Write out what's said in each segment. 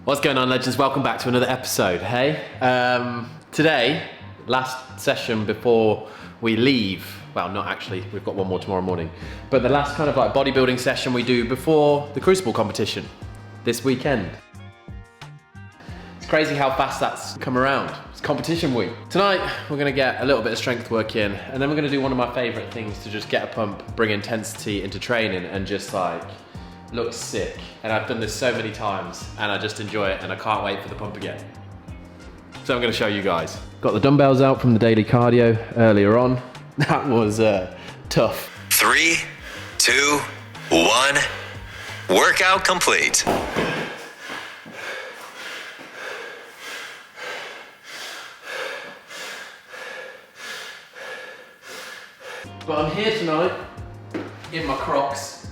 What's going on, legends? Welcome back to another episode, hey? Today, last session before we leave, well, not actually, we've got one more tomorrow morning, but the last kind of like bodybuilding session we do before the Crucible competition this weekend. It's crazy how fast that's come around. It's competition week. Tonight, we're gonna get a little bit of strength work in, and then we're gonna do one of my favorite things to just get a pump, bring intensity into training, and just like, look sick. And I've done this so many times, and I just enjoy it, and I can't wait for the pump again. So I'm gonna show you guys. Got the dumbbells out from the daily cardio earlier on. That was tough. 3, 2, 1. Workout complete. But I'm here tonight in my Crocs,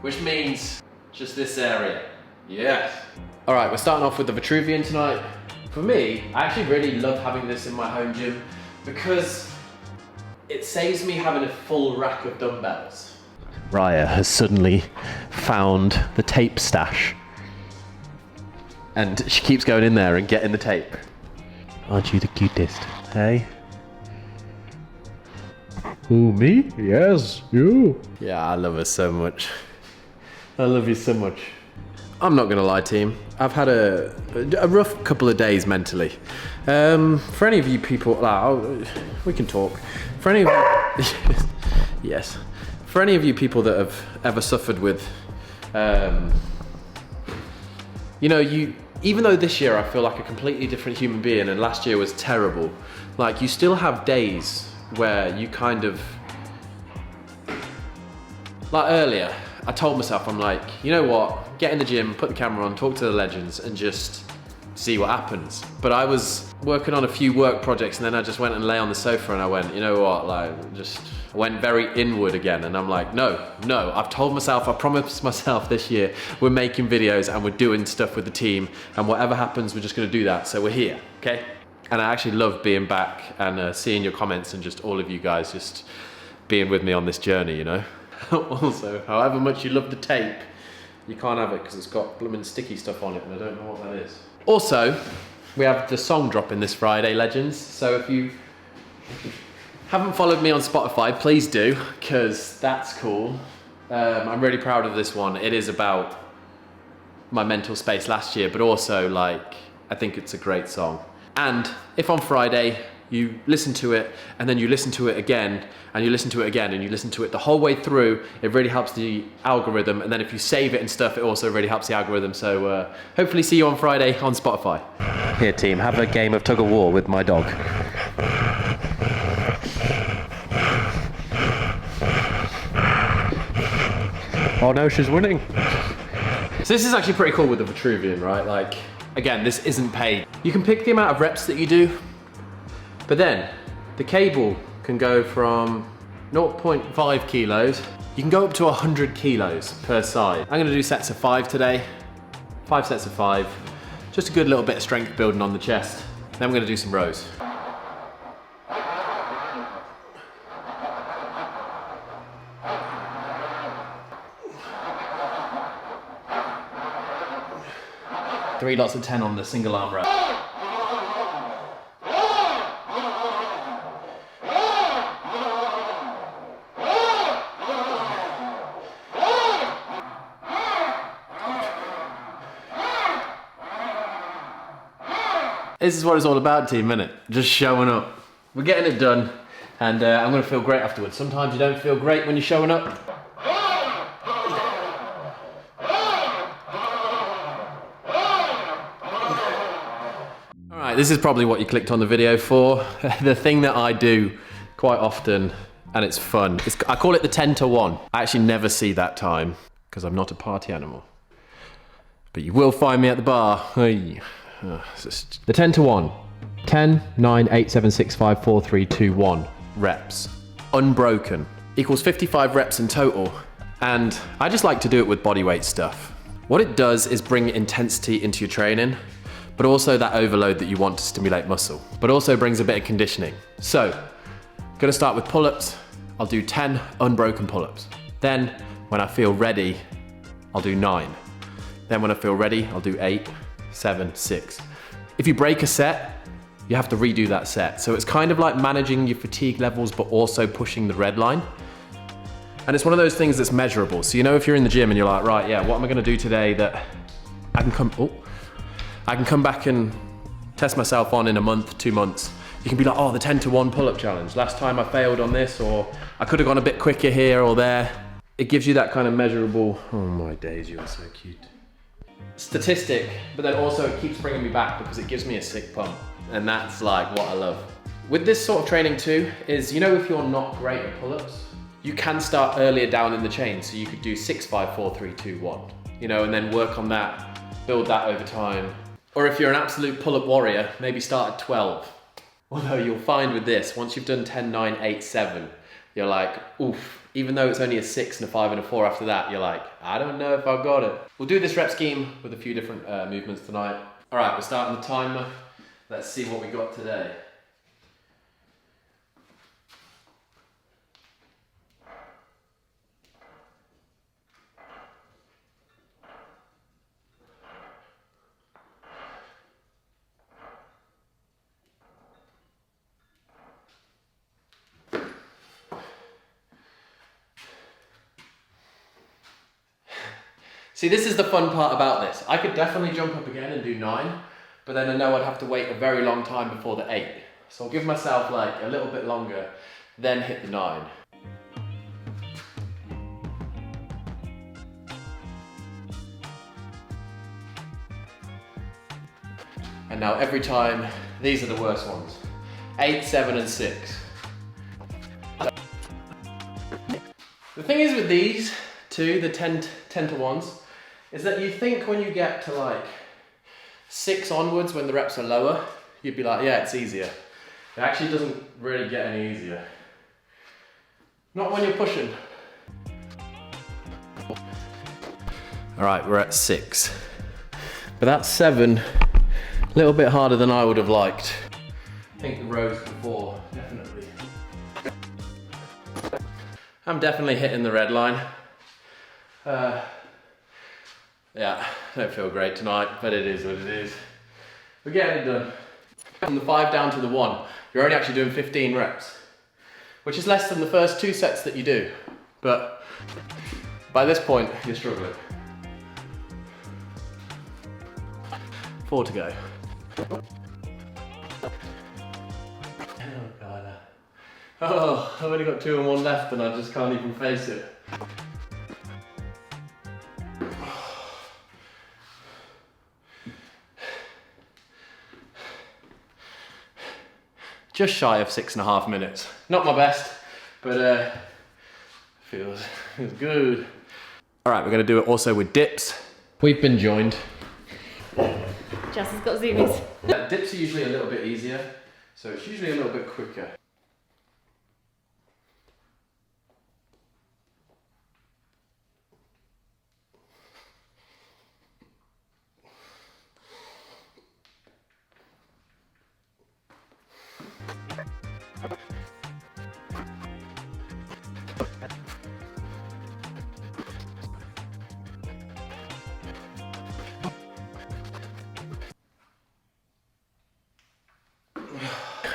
which means just this area. Yes. All right, we're starting off with the Vitruvian tonight. For me, I actually really love having this in my home gym because it saves me having a full rack of dumbbells. Raya has suddenly found the tape stash, and she keeps going in there and getting the tape. Aren't you the cutest, hey? Who, me? Yes, you. Yeah, I love her so much. I love you so much. I'm not gonna lie, team. I've had a rough couple of days mentally. For any of you people, we can talk. For any of you, yes. For any of you people that have ever suffered with, even though this year I feel like a completely different human being and last year was terrible, like you still have days where you kind of, like earlier, I told myself, I'm like, you know what, get in the gym, put the camera on, talk to the legends and just see what happens. But I was working on a few work projects and then I just went and lay on the sofa and I went, you know what, I went very inward again. And I'm like, no, I've told myself, I promised myself this year, we're making videos and we're doing stuff with the team and whatever happens, we're just gonna do that. So we're here, okay? And I actually love being back and seeing your comments and just all of you guys just being with me on this journey, you know? Also, however much you love the tape, you can't have it because it's got blooming sticky stuff on it and I don't know what that is. Also, we have the song dropping this Friday, legends. So if you haven't followed me on Spotify, please do, because that's cool. I'm really proud of this one. It is about my mental space last year, but also like, I think it's a great song. And if on Friday you listen to it and then you listen to it again and you listen to it again and you listen to it the whole way through, it really helps the algorithm. And then if you save it and stuff, it also really helps the algorithm. So hopefully see you on Friday on Spotify. Here team, have a game of tug of war with my dog. Oh no, she's winning. So this is actually pretty cool with the Vitruvian, right? Like, again, this isn't paid. You can pick the amount of reps that you do, but then the cable can go from 0.5 kilos, you can go up to 100 kilos per side. I'm gonna do sets of 5 today, 5 sets of 5, just a good little bit of strength building on the chest. Then we're gonna do some rows. Three lots of 10 on the single arm row. This is what it's all about, team, innit? Just showing up. We're getting it done, and I'm gonna feel great afterwards. Sometimes you don't feel great when you're showing up. This is probably what you clicked on the video for. The thing that I do quite often, and it's fun. I call it the 10 to 1. I actually never see that time because I'm not a party animal. But you will find me at the bar. The 10 to 1. 10, 9, 8, 7, 6, 5, 4, 3, 2, 1 reps. Unbroken. Equals 55 reps in total. And I just like to do it with bodyweight stuff. What it does is bring intensity into your training, but also that overload that you want to stimulate muscle, but also brings a bit of conditioning. So, gonna start with pull-ups. I'll do 10 unbroken pull-ups. Then, when I feel ready, I'll do 9. Then when I feel ready, I'll do 8, 7, 6. If you break a set, you have to redo that set. So it's kind of like managing your fatigue levels, but also pushing the red line. And it's one of those things that's measurable. So you know if you're in the gym and you're like, right, yeah, what am I gonna do today that I can come back and test myself on in a month, 2 months. You can be like, oh, the 10-to-1 pull-up challenge. Last time I failed on this, or I could have gone a bit quicker here or there. It gives you that kind of measurable, oh my days, you are so cute. Statistic, but then also it keeps bringing me back because it gives me a sick pump. And that's like what I love. With this sort of training too, is you know if you're not great at pull-ups, you can start earlier down in the chain. So you could do 6, 5, 4, 3, 2, 1, you know, and then work on that, build that over time. Or if you're an absolute pull-up warrior, maybe start at 12. Although you'll find with this, once you've done 10, 9, 8, 7, you're like, oof. Even though it's only a 6 and a 5 and a 4 after that, you're like, I don't know if I've got it. We'll do this rep scheme with a few different movements tonight. All right, we're starting the timer. Let's see what we got today. See, this is the fun part about this. I could definitely jump up again and do 9, but then I know I'd have to wait a very long time before the 8. So I'll give myself like a little bit longer, then hit the 9. And now every time, these are the worst ones. 8, 7, and 6. The thing is with these two, the 10 to 1s, is that you think when you get to like 6 onwards, when the reps are lower, you'd be like, yeah, it's easier. It actually doesn't really get any easier. Not when you're pushing. All right, we're at 6. But that's 7, a little bit harder than I would have liked. I think the rows before, definitely. I'm definitely hitting the red line. Yeah, I don't feel great tonight, but it is what it is. We're getting it done. From the 5 down to the 1, you're only actually doing 15 reps, which is less than the first 2 sets that you do. But by this point, you're struggling. 4 to go. Oh God. Oh, I've only got 2 and 1 left and I just can't even face it. Just shy of 6.5 minutes. Not my best, but feels good. All right, we're gonna do it also with dips. We've been joined. Jess has got zoomies. Dips are usually a little bit easier, so it's usually a little bit quicker.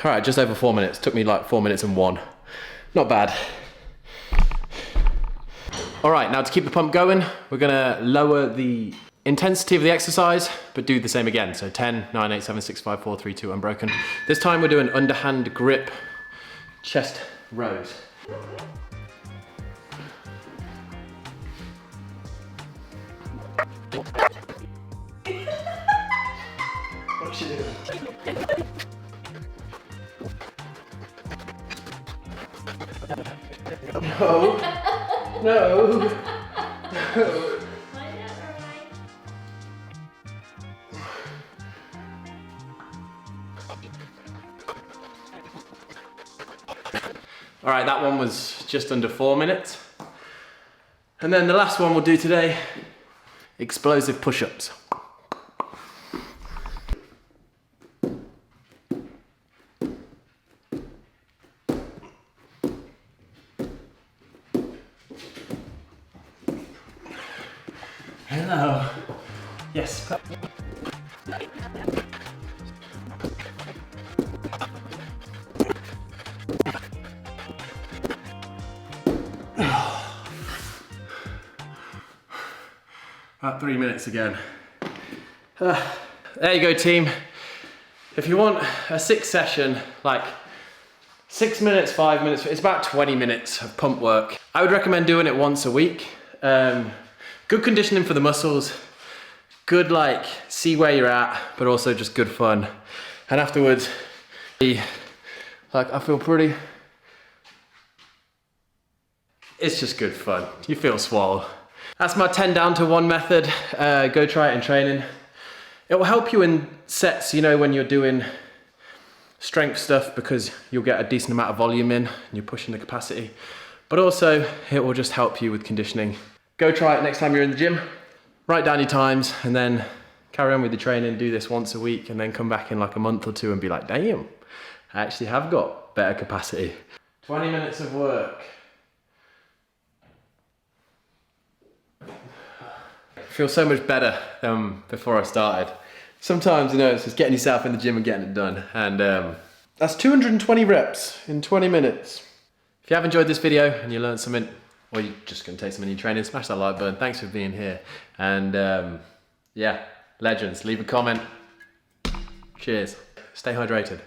All right, just over 4 minutes. Took me like 4 minutes and 1. Not bad. All right, now to keep the pump going, we're gonna lower the intensity of the exercise, but do the same again. So 10, 9, 8, 7, 6, 5, 4, 3, 2, unbroken. This time we're doing underhand grip chest rows. What's she doing? No. No. No. All right, that one was just under 4 minutes. And then the last one we'll do today, explosive push-ups. Hello. Yes. About 3 minutes again. There you go, team. If you want a 6 session, like 6 minutes, 5 minutes, it's about 20 minutes of pump work. I would recommend doing it once a week. Good conditioning for the muscles, good like see where you're at, but also just good fun. And afterwards, like I feel pretty, it's just good fun. You feel swole. That's my 10 down to 1 method. Go try it in training. It will help you in sets, you know, when you're doing strength stuff, because you'll get a decent amount of volume in and you're pushing the capacity. But also it will just help you with conditioning. Go try it next time you're in the gym. Write down your times and then carry on with your training. Do this once a week and then come back in like a month or 2 and be like, damn, I actually have got better capacity. 20 minutes of work. I feel so much better than before I started. Sometimes, you know, it's just getting yourself in the gym and getting it done. And that's 220 reps in 20 minutes. If you have enjoyed this video and you learned something, or you're just gonna take some in your training, smash that like button. Thanks for being here. And yeah, legends, leave a comment. Cheers. Stay hydrated.